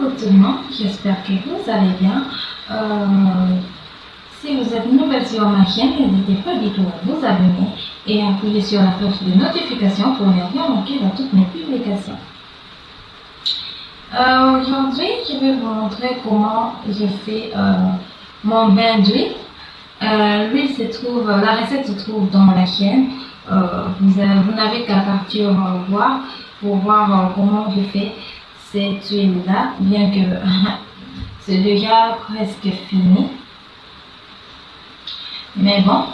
Coucou tout le monde, j'espère que vous allez bien. Si vous êtes nouvelle sur ma chaîne, n'hésitez pas du tout à vous abonner et à appuyer sur la cloche de notification pour ne rien manquer dans toutes mes publications. Aujourd'hui, je vais vous montrer comment je fais mon bain d'huile. L'huile se trouve, la recette se trouve dans la chaîne. Vous n'avez qu'à partir voir pour voir comment je fais cette huile-là, bien que c'est déjà presque fini. Mais bon,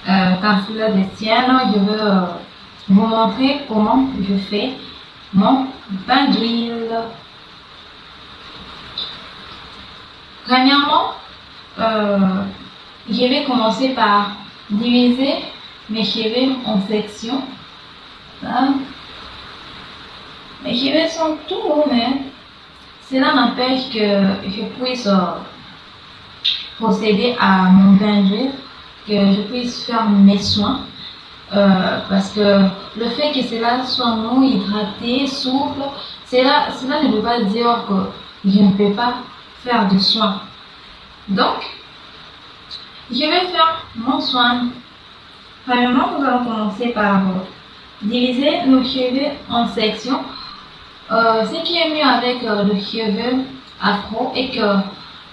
quand cela détient, je veux vous montrer comment je fais mon bain d'huile. Premièrement, je vais commencer par diviser mes cheveux en sections. Là. Mes cheveux sont tout hauts, mais cela n'empêche que je puisse procéder à mon bain d'huile, que je puisse faire mes soins. Parce que le fait que cela soit non hydraté, souple, cela ne veut pas dire que je ne peux pas faire de soins. Donc, je vais faire mon soin. Premièrement, nous allons commencer par diviser nos cheveux en sections. Ce qui est mieux avec le cheveu afro est que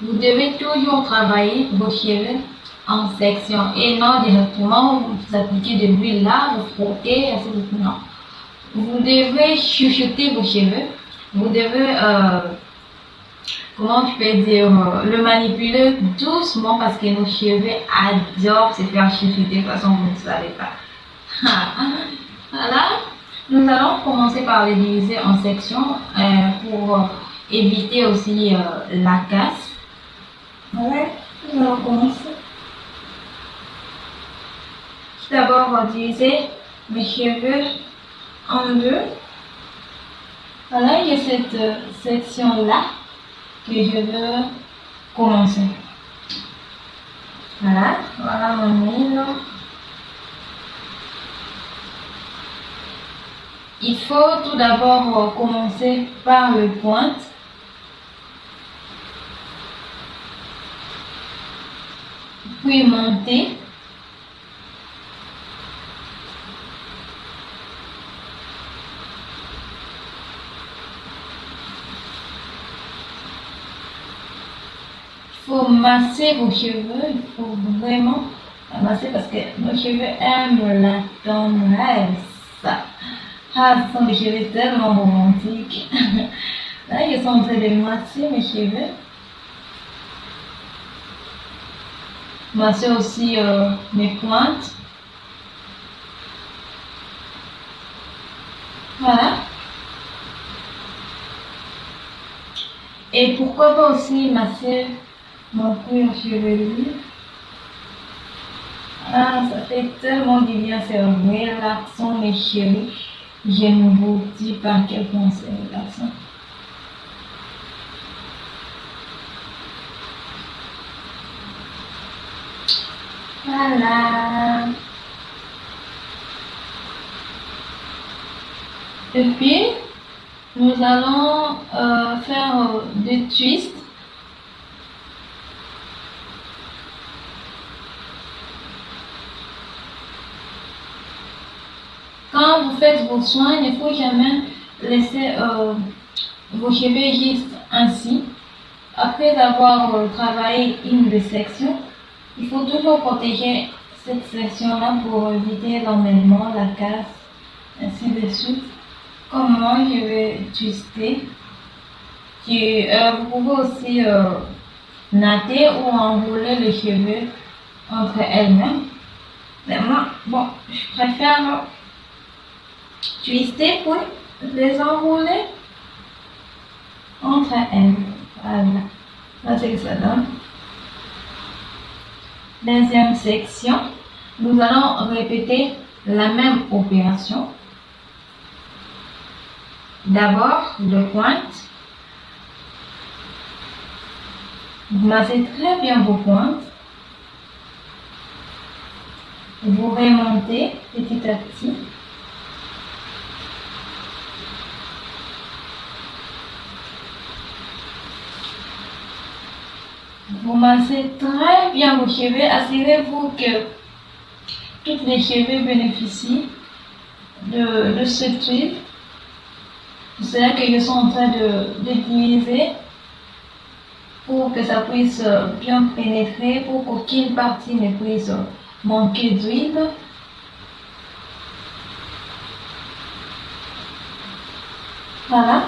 vous devez toujours travailler vos cheveux en sections et non directement vous appliquer de l'huile là, vous frottez, ainsi de suite. Non. Vous devez chuchoter vos cheveux. Vous devez, comment je peux dire, le manipuler doucement parce que nos cheveux adorent se faire chuchoter de toute façon vous ne savez pas. Voilà. Nous allons commencer par les diviser en sections pour éviter aussi la casse. Voilà, nous allons commencer. D'abord, diviser mes cheveux en deux. Voilà, il y a cette section-là que je veux commencer. Voilà, voilà mon huile. Il faut tout d'abord commencer par le pointe. Puis monter. Il faut masser vos cheveux, il faut vraiment masser parce que nos cheveux aiment la tendresse. Ah, ce sont des cheveux tellement romantiques. Là, ils sont en train de masser mes cheveux. Masser aussi mes pointes. Voilà. Et pourquoi pas aussi masser mon cuir chevelu. Ah, ça fait tellement du bien, c'est relaxant mes cheveux. Je ne vous dis pas à quel point c'est relaxant. Voilà. Et puis, nous allons faire des twists. Quand vous faites vos soins, il ne faut jamais laisser vos cheveux juste ainsi. Après avoir travaillé une des sections, il faut toujours protéger cette section-là pour éviter l'emmêlement, la casse, ainsi de suite. Comme moi, je vais twister. Vous pouvez aussi natter ou enrouler les cheveux entre elles-mêmes. Mais moi, bon, je préfère twister pour les enrouler entre elles. Voilà. Là, c'est ce que ça donne. Deuxième section, nous allons répéter la même opération. D'abord, le pointe. Vous massez très bien vos pointes. Vous remontez petit à petit. Vous massez très bien vos cheveux. Assurez-vous que toutes les cheveux bénéficient de cette huile. C'est là que je suis en train d'utiliser pour que ça puisse bien pénétrer, pour qu'aucune partie ne puisse manquer d'huile. Voilà.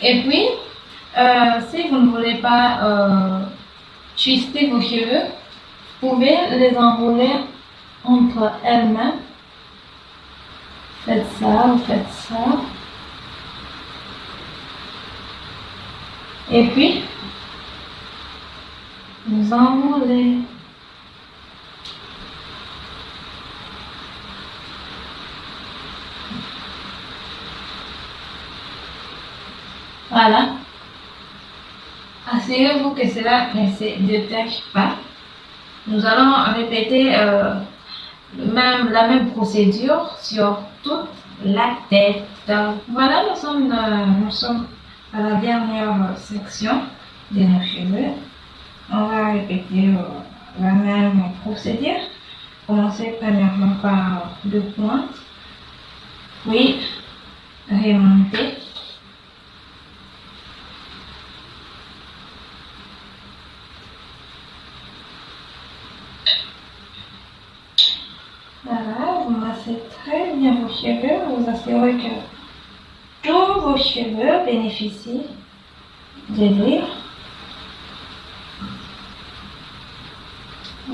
Et puis, si vous ne voulez pas twister vos cheveux, vous pouvez les enrouler entre elles-mêmes. Faites ça, vous faites ça. Et puis, vous enroulez. Voilà. Assurez-vous que cela ne se détache pas. Nous allons répéter la même procédure sur toute la tête. Voilà, nous sommes à la dernière section de nos cheveux. On va répéter la même procédure. Commencer premièrement par deux pointes, puis remonter. Voilà, vous massez très bien vos cheveux, vous assurez que tous vos cheveux bénéficient de l'huile.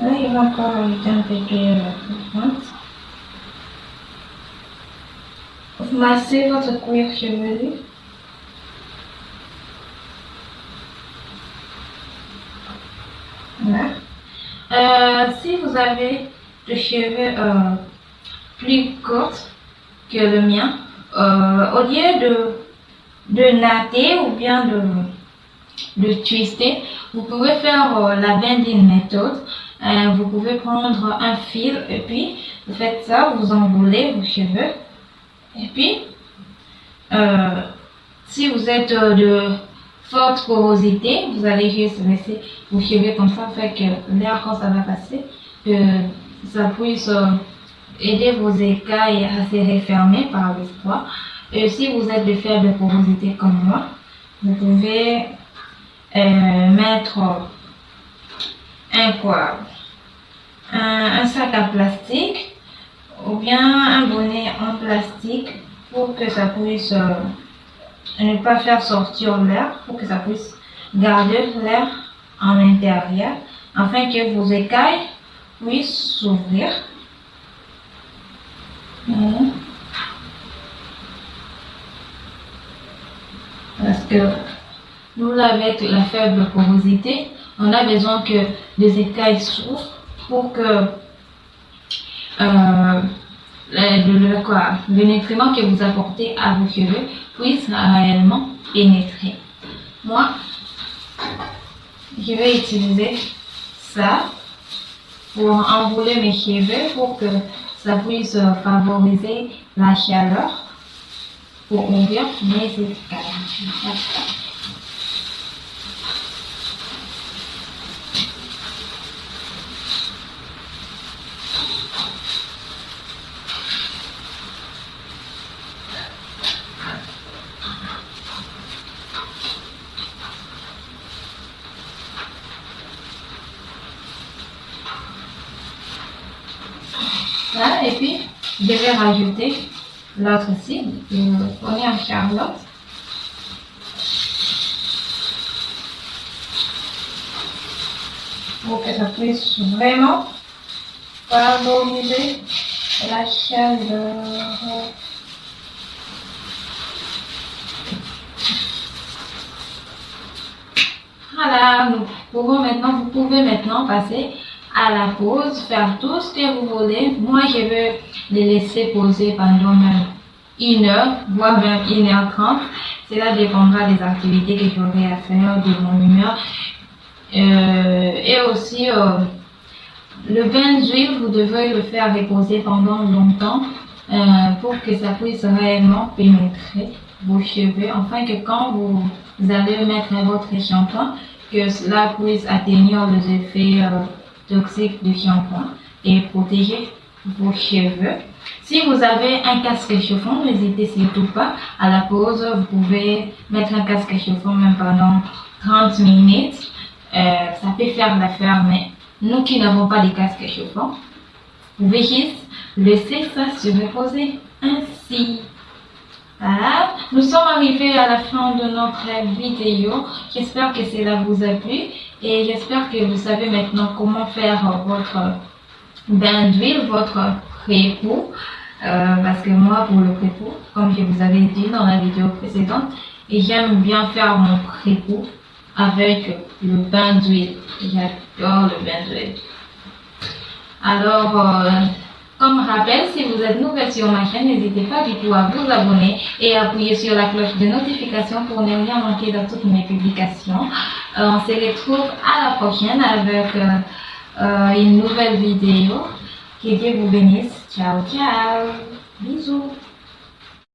Là, il va encore ajouter un peu de pointe. Vous massez votre cuir chevelu. Voilà. Si vous avez des cheveux plus courts que le mien, au lieu de natter ou bien de twister, vous pouvez faire la bending méthode. Vous pouvez prendre un fil et puis vous faites ça, vous enroulez vos cheveux. Et puis, si vous êtes de forte porosité, vous allez juste laisser vos cheveux comme ça, fait que l'air quand ça va passer, que ça puisse aider vos écailles à se refermer par le froid. Et si vous êtes de faible porosité comme moi, vous pouvez mettre un sac à plastique ou bien un bonnet en plastique pour que ça puisse ne pas faire sortir l'air, pour que ça puisse garder l'air en intérieur afin que vos écailles puissent s'ouvrir. Parce que nous, avec la faible porosité, on a besoin que les écailles s'ouvrent pour que le nutriment que vous apportez à vos cheveux puisse réellement pénétrer. Moi, je vais utiliser ça pour enrouler mes cheveux pour que ça puisse favoriser la chaleur pour ouvrir mes écailles. Là, et puis, je vais rajouter l'autre cible, on est en Charlotte. Pour que ça puisse vraiment favoriser la chaleur. Voilà, vous pouvez maintenant passer à la pause, faire tout ce que vous voulez. Moi, je vais les laisser poser pendant même 1 heure, voire même 1h30. Cela dépendra des activités que j'aurai à faire, de mon humeur. Et aussi, Le bain d'huile, vous devez le faire reposer pendant longtemps pour que ça puisse réellement pénétrer vos cheveux, afin que quand vous allez mettre votre shampoing, que cela puisse atténuer les effets toxiques du shampoing et protéger vos cheveux. Si vous avez un casque chauffant, n'hésitez surtout pas. À la pause, vous pouvez mettre un casque chauffant même pendant 30 minutes. Ça peut faire l'affaire, mais nous qui n'avons pas de casque chauffant, vous pouvez juste laisser ça se reposer ainsi. Voilà, nous sommes arrivés à la fin de notre vidéo. J'espère que cela vous a plu et j'espère que vous savez maintenant comment faire votre bain d'huile, votre pré-pou. Parce que moi, pour le pré-pou, comme je vous avais dit dans la vidéo précédente, j'aime bien faire mon pré-pou avec le bain d'huile. J'adore le bain d'huile. Alors, comme rappel, si vous êtes nouvelle sur ma chaîne, n'hésitez pas du tout à vous abonner et appuyer sur la cloche de notification pour ne rien manquer de toutes mes publications. On se retrouve à la prochaine avec une nouvelle vidéo. Que Dieu vous bénisse. Ciao, ciao. Bisous.